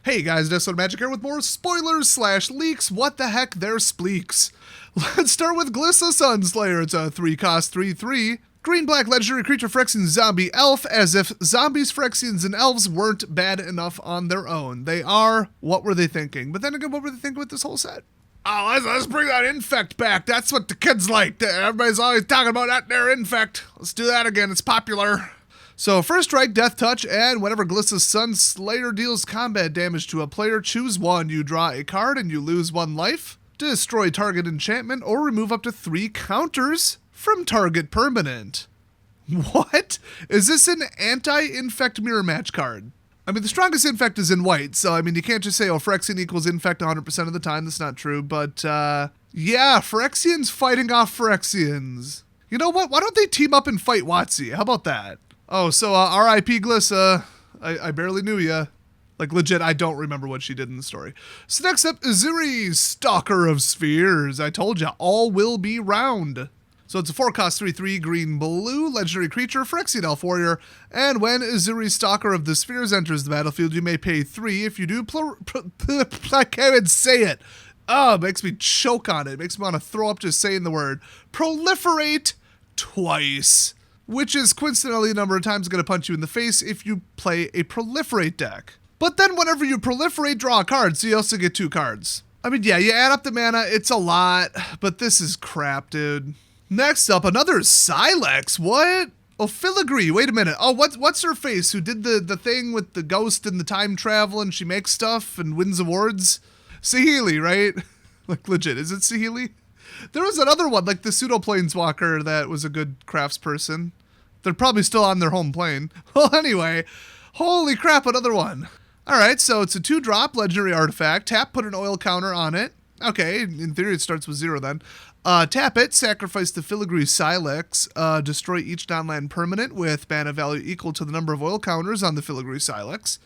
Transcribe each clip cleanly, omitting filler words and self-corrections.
Hey guys, Elesh Magic here with more spoilers slash leaks. What the heck, they're spleeks. Let's start with Glissa Sunslayer. It's a 3-cost 3/3. Green-black legendary creature Phyrexian zombie elf, as if zombies, Phyrexians, and elves weren't bad enough on their own. They are. What were they thinking? But then again, what were they thinking with this whole set? Oh, let's bring that infect back. That's what the kids like. Everybody's always talking about that there infect. Let's do that again. It's popular. So first strike, death touch, and whenever Glissa Sunslayer deals combat damage to a player, choose one. You draw a card and you lose 1 life. Destroy target enchantment or remove up to 3 counters from target permanent. What? Is this an anti-infect mirror match card? I mean, the strongest infect is in white, so I mean, you can't just say, oh, Phyrexian equals infect 100% of the time. That's not true, but yeah, Phyrexians fighting off Phyrexians. You know what? Why don't they team up and fight WotC? How about that? Oh, so R.I.P. Glissa. I barely knew ya. Like, legit, I don't remember what she did in the story. So next up, Azuri, Stalker of Spheres. I told ya, all will be round. So it's a 4-cost 3/3 green-blue legendary creature, Phyrexian Elf Warrior, and when Azuri, Stalker of the Spheres enters the battlefield, you may pay 3. If you do, I can't even say it. Oh, it makes me choke on it. It makes me want to throw up just saying the word. Proliferate twice. Which is coincidentally a number of times going to punch you in the face if you play a proliferate deck. But then whenever you proliferate, draw a card, so you also get 2 cards. I mean, yeah, you add up the mana, it's a lot, but this is crap, dude. Next up, another Silex. What? Oh, Filigree, wait a minute. Oh, what's her face who did the thing with the ghost and the time travel and she makes stuff and wins awards? Saheeli, right? Like, legit, is it Saheeli? There was another one, like the pseudo-planeswalker that was a good craftsperson. They're probably still on their home plane. Well, anyway, holy crap, another one. All right, so it's a 2-drop legendary artifact. Tap, put an oil counter on it. Okay, in theory it starts with 0 then. Tap it, sacrifice the Filigree Silex, destroy each non-land permanent with mana value equal to the number of oil counters on the Filigree Silex.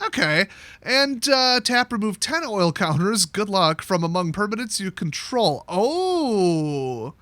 Okay, and tap, remove 10 oil counters, good luck, from among permanents you control. Oh,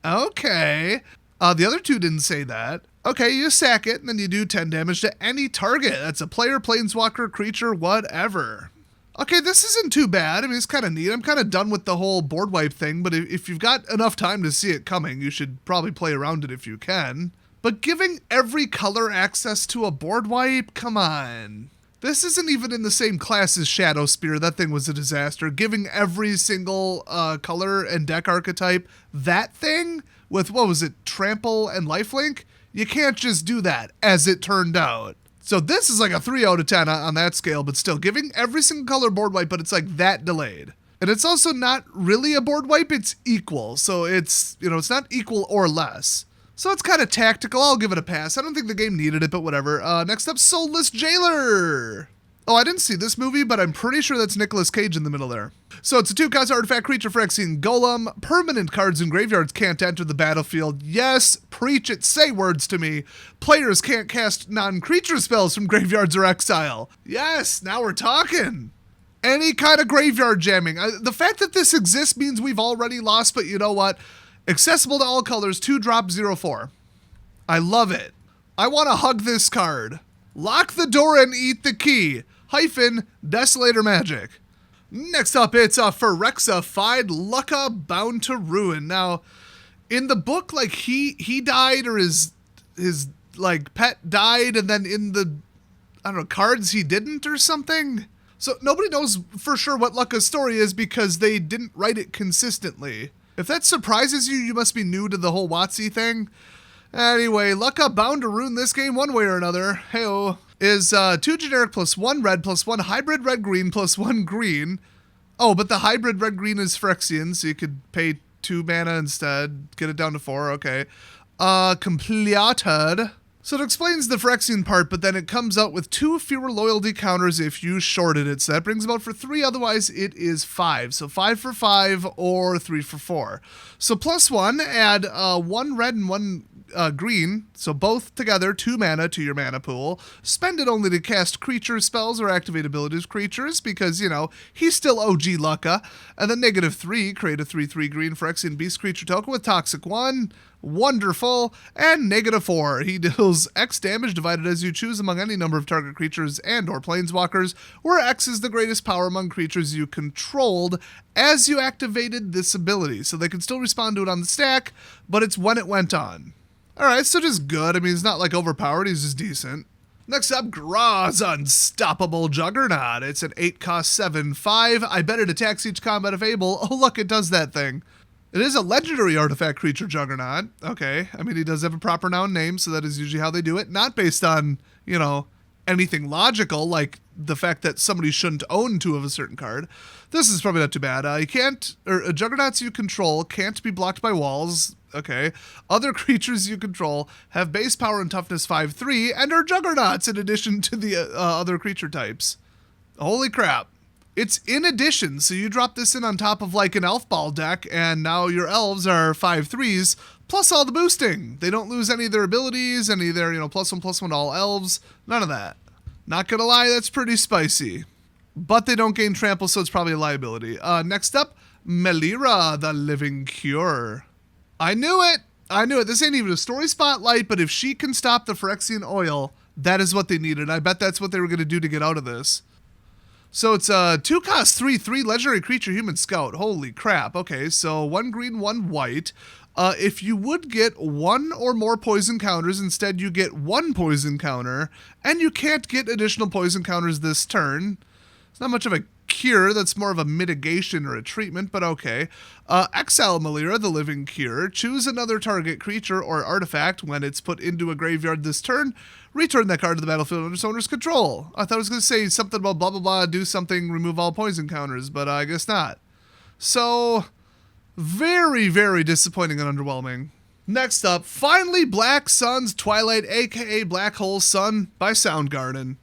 okay. The other 2 didn't say that. Okay, you sack it, and then you do 10 damage to any target. That's a player, planeswalker, creature, whatever. Okay, this isn't too bad. I mean, it's kind of neat. I'm kind of done with the whole board wipe thing, but if you've got enough time to see it coming, you should probably play around it if you can. But giving every color access to a board wipe? Come on. This isn't even in the same class as Shadow Spear. That thing was a disaster. Giving every single color and deck archetype that thing with, what was it, Trample and Lifelink? You can't just do that, as it turned out. So this is like a 3 out of 10 on that scale, but still giving every single color board wipe, but it's like that delayed. And it's also not really a board wipe, it's equal. So it's, you know, it's not equal or less. So it's kind of tactical. I'll give it a pass. I don't think the game needed it, but whatever. Next up, Soulless Jailer. Oh, I didn't see this movie, but I'm pretty sure that's Nicolas Cage in the middle there. So it's a 2-cost artifact creature, Phyrexian Golem. Permanent cards in graveyards can't enter the battlefield. Yes, preach it, say words to me. Players can't cast non-creature spells from graveyards or exile. Yes, now we're talking. Any kind of graveyard jamming. The fact that this exists means we've already lost, but you know what? Accessible to all colors, 2-drop 0/4. I love it. I want to hug this card. Lock the door and eat the key. Desolator Magic. Next up, it's a Phyrexia Lucca Bound to Ruin. Now, in the book, like he died or his like pet died, and then in the, I don't know, cards he didn't or something. So nobody knows for sure what Lucca's story is because they didn't write it consistently. If that surprises you, you must be new to the whole WotC thing. Anyway, Lucca Bound to Ruin this game one way or another. Heyo. Is 2 generic plus 1 red plus 1 hybrid red-green plus 1 green. Oh, but the hybrid red-green is Phyrexian, so you could pay 2 mana instead. Get it down to 4, okay. Completed. So it explains the Phyrexian part, but then it comes out with 2 fewer loyalty counters if you shorted it. So that brings about for 3, otherwise it is 5. So 5 for 5 or 3 for 4. So plus 1, add 1 red and 1 green, so both together, 2 mana to your mana pool. Spend it only to cast creature spells or activate abilities of creatures because, you know, he's still OG Lucca. And then -3, create a 3/3 green Phyrexian Beast creature token with Toxic 1. Wonderful. And -4, he deals X damage divided as you choose among any number of target creatures and or planeswalkers, where X is the greatest power among creatures you controlled as you activated this ability. So they can still respond to it on the stack, but it's when it went on. Alright, so just good. I mean, he's not like overpowered, he's just decent. Next up, Graw's Unstoppable Juggernaut. It's an 8-cost 7/5. I bet it attacks each combat of able. Oh look, it does that thing. It is a legendary artifact creature Juggernaut. Okay, I mean, he does have a proper noun name, so that is usually how they do it. Not based on, you know, anything logical, like the fact that somebody shouldn't own 2 of a certain card. This is probably not too bad. Juggernauts you control can't be blocked by walls. Okay. Other creatures you control have base power and toughness 5/3 and are Juggernauts in addition to the other creature types. Holy crap. It's in addition, so you drop this in on top of like an elf ball deck, and now your elves are 5/3s, plus all the boosting. They don't lose any of their abilities, any of their, you know, +1/+1 to all elves, none of that. Not gonna lie, that's pretty spicy. But they don't gain trample, so it's probably a liability. Next up, Melira, the Living Cure. I knew it! I knew it. This ain't even a story spotlight, but if she can stop the Phyrexian oil, that is what they needed. I bet that's what they were gonna do to get out of this. So it's a 2-cost 3/3 legendary creature human scout. Holy crap. Okay, so 1 green, 1 white. If you would get 1 or more poison counters, instead you get 1 poison counter, and you can't get additional poison counters this turn. It's not much of a cure, that's more of a mitigation or a treatment, but okay. Exile Melira, the Living Cure. Choose another target creature or artifact when it's put into a graveyard this turn. Return that card to the battlefield under its owner's control. I thought I was going to say something about blah blah blah, do something, remove all poison counters, but I guess not. So, very, very disappointing and underwhelming. Next up, finally Black Sun's Twilight, aka Black Hole Sun by Soundgarden.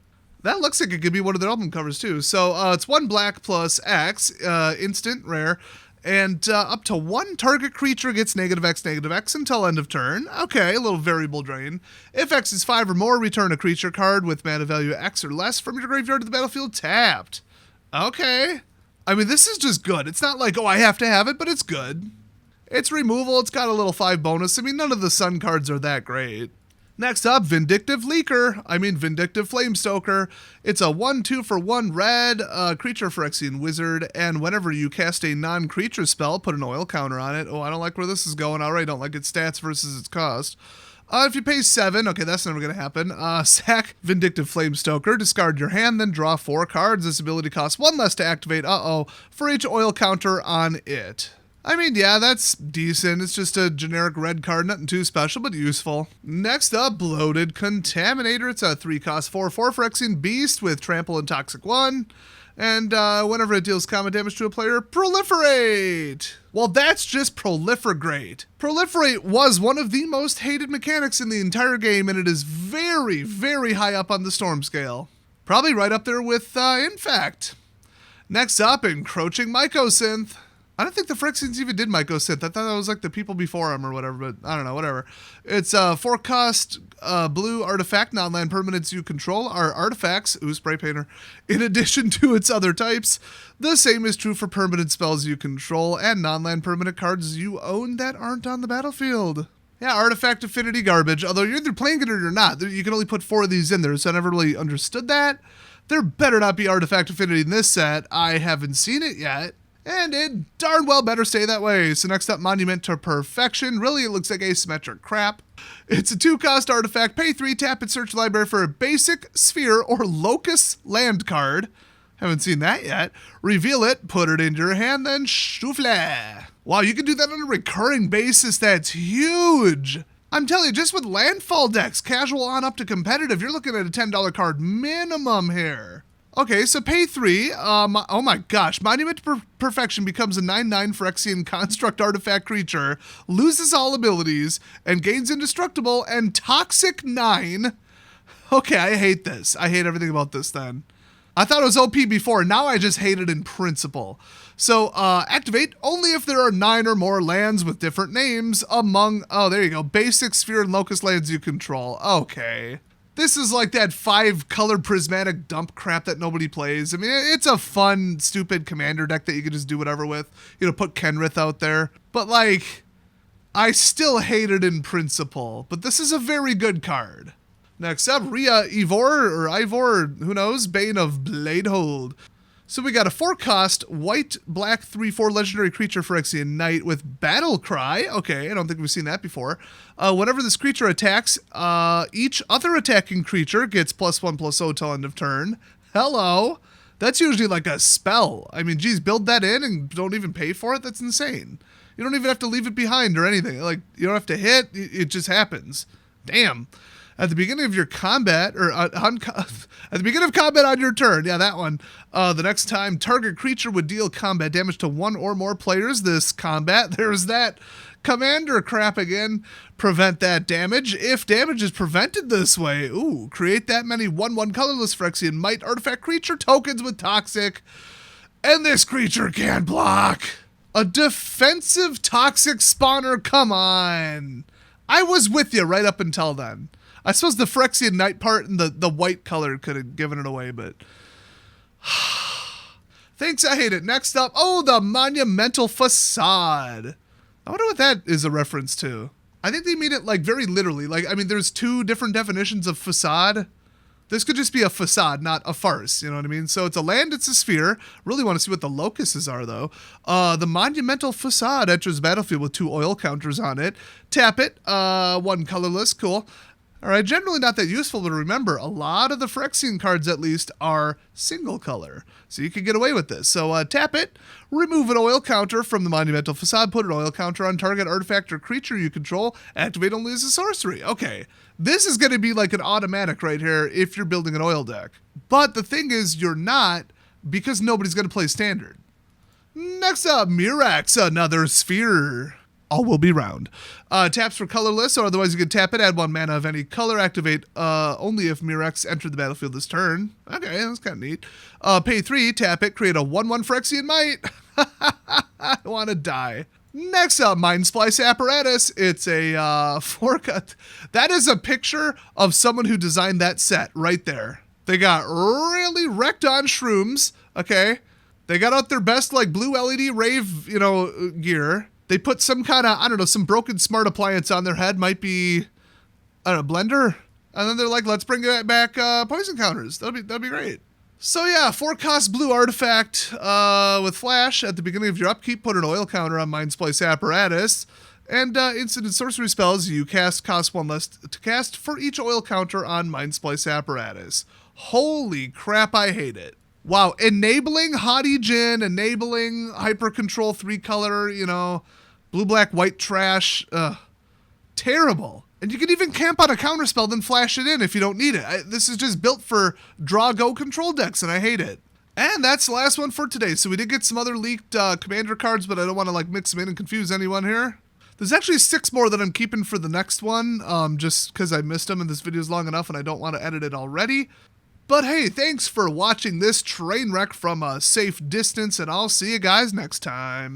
That looks like it could be one of their album covers too. So it's 1 black plus X, instant, rare, and up to 1 target creature gets -X until end of turn. Okay, a little variable drain. If X is 5 or more, return a creature card with mana value X or less from your graveyard to the battlefield tapped. Okay. I mean, this is just good. It's not like, oh, I have to have it, but it's good. It's removal. It's got a little 5 bonus. I mean, none of the Sun cards are that great. Next up, Vindictive Flamestoker. It's a 1/2 for 1 red, creature Phyrexian Wizard, and whenever you cast a non-creature spell, put an oil counter on it. Oh, I don't like where this is going. I already don't like its stats versus its cost. If you pay 7, okay, that's never going to happen. Sack Vindictive Flamestoker, discard your hand, then draw 4 cards. This ability costs 1 less to activate, for each oil counter on it. I mean, yeah, that's decent. It's just a generic red card, nothing too special, but useful. Next up, Bloated Contaminator. It's a 3-cost 4/4 Phyrexian Beast with Trample and Toxic 1. And whenever it deals combat damage to a player, Proliferate! Well, that's just Proliferate. Proliferate was one of the most hated mechanics in the entire game, and it is very, very high up on the Storm scale. Probably right up there with Infect. Next up, Encroaching Mycosynth. I don't think the Phyrexians even did Mycosynth. I thought that was like the people before him or whatever, but I don't know, whatever. It's a 4-cost blue artifact. Non-land permanents you control are artifacts, spray painter, in addition to its other types. The same is true for permanent spells you control and non-land permanent cards you own that aren't on the battlefield. Yeah, artifact affinity garbage, although you're either playing it or you're not. You can only put 4 of these in there, so I never really understood that. There better not be artifact affinity in this set. I haven't seen it yet. And it darn well better stay that way. So next up, Monument to Perfection. Really, it looks like asymmetric crap. It's a 2-cost artifact. Pay 3, tap and search library for a basic, sphere, or locus land card. Haven't seen that yet. Reveal it, put it into your hand, then shoofla. Wow, you can do that on a recurring basis. That's huge. I'm telling you, just with landfall decks, casual on up to competitive, you're looking at a $10 card minimum here. Okay, so pay 3. Oh my gosh. Monument to Perfection becomes a 9/9 Phyrexian construct artifact creature, loses all abilities, and gains indestructible and toxic 9. Okay, I hate this. I hate everything about this then. I thought it was OP before. Now I just hate it in principle. So activate only if there are 9 or more lands with different names among, oh, there you go, basic sphere and locust lands you control. Okay. This is like that 5-color prismatic dump crap that nobody plays. I mean, it's a fun, stupid commander deck that you can just do whatever with. You know, put Kenrith out there. But like, I still hate it in principle. But this is a very good card. Next up, Ivor, who knows, Bane of Bladehold. So we got a 4-cost, white, black, 3/4 legendary creature Phyrexia Knight with Battle Cry. Okay, I don't think we've seen that before. Whenever this creature attacks, each other attacking creature gets +1/+0 till end of turn. Hello. That's usually like a spell. I mean, geez, build that in and don't even pay for it? That's insane. You don't even have to leave it behind or anything. Like, you don't have to hit. It just happens. Damn. At the beginning of your combat, or at the beginning of combat on your turn, yeah, that one, the next time target creature would deal combat damage to 1 or more players this combat, there's that commander crap again, prevent that damage. If damage is prevented this way, ooh, create that many 1/1 colorless Phyrexian Might artifact creature tokens with Toxic, and this creature can't block. A defensive Toxic spawner, come on. I was with you right up until then. I suppose the Phyrexian Knight part and the white color could have given it away, but... Thanks, I hate it. Next up, oh, the Monumental Facade. I wonder what that is a reference to. I think they mean it, like, very literally. Like, I mean, there's 2 different definitions of facade. This could just be a facade, not a farce, you know what I mean? So it's a land, it's a sphere. Really want to see what the locusts are, though. The Monumental Facade enters the battlefield with 2 oil counters on it. Tap it, 1 colorless, cool. All right, generally not that useful, but remember, a lot of the Phyrexian cards, at least, are single color. So you can get away with this. So tap it, remove an oil counter from the Monumental Facade, put an oil counter on target artifact or creature you control, activate only as a sorcery. Okay, this is going to be like an automatic right here if you're building an oil deck. But the thing is, you're not, because nobody's going to play standard. Next up, Mirax, another sphere. All will be round. Taps for colorless, or otherwise you can tap it, add 1 mana of any color, activate only if Mirax entered the battlefield this turn. Okay, that's kind of neat. Pay 3, tap it, create a 1/1 Phyrexian Might. I want to die. Next up, Mind Splice Apparatus. It's a 4-cut. That is a picture of someone who designed that set right there. They got really wrecked on shrooms, okay? They got out their best, like, blue LED rave, you know, gear. They put some kind of, I don't know, some broken smart appliance on their head. Might be, I don't know, blender. And then they're like, let's bring back poison counters. That'd be great. So yeah, 4-cost blue artifact with flash. At the beginning of your upkeep, put an oil counter on Mind Splice Apparatus. And instant and sorcery spells you cast cost 1 less to cast for each oil counter on Mind Splice Apparatus. Holy crap, I hate it. Wow, enabling Haughty Djinn, enabling Hyper Control 3-color, you know, blue, black, white trash. Terrible. And you can even camp on a counterspell, then flash it in if you don't need it. This is just built for draw-go control decks, and I hate it. And that's the last one for today. So we did get some other leaked commander cards, but I don't want to like mix them in and confuse anyone here. There's actually 6 more that I'm keeping for the next one, just because I missed them and this video is long enough and I don't want to edit it already. But hey, thanks for watching this train wreck from a safe distance, and I'll see you guys next time.